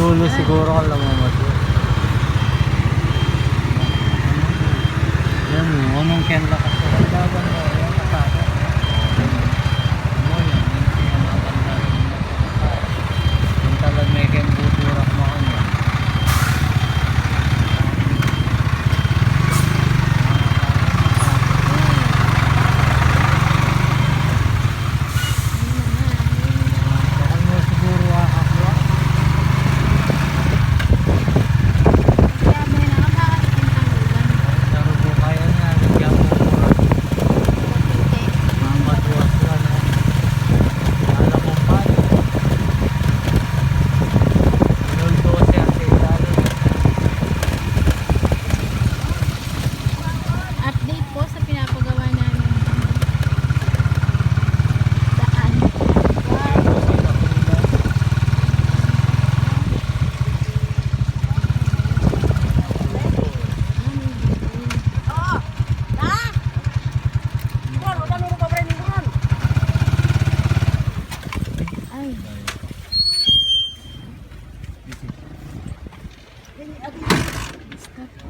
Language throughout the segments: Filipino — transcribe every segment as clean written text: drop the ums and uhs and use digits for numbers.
dulo siguro ka lamamad. Yan mo, anong kyan lakas ko? Laban mo, yung kasama. Mo yan, yung pinamaganda. Yung talad may kyan buturak mo kanya. Update po sa pinapagawa namin daan. Ay. Stop po.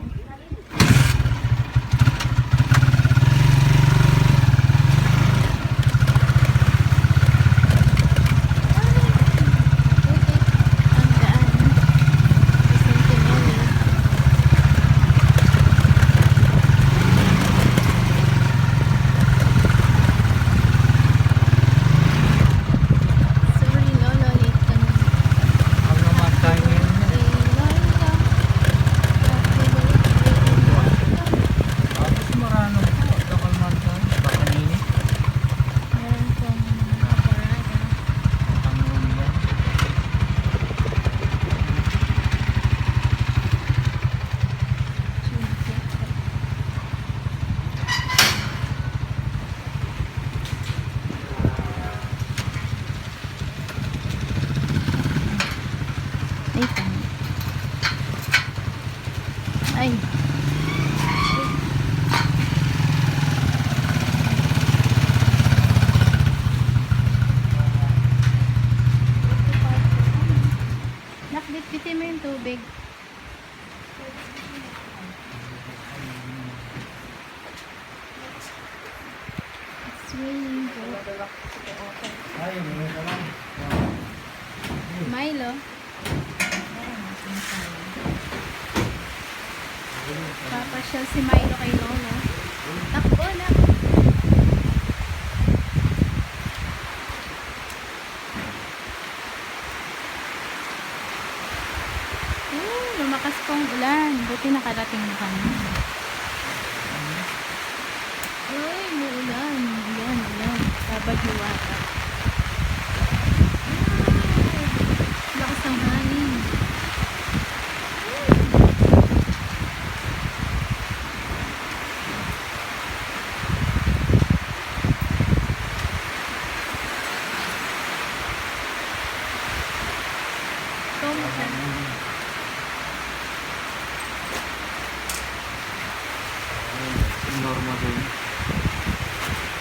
Ay. Nakbitbitin mo yung tubig. Swimming pool. Milo. Papasyal si Milo kay Lolo. Takbo na. Lumakas pong ulan. Buti nakarating na kami. Uy, may ulan. Ulan. Babad hiwata. Lakas ng hangin. Normal din.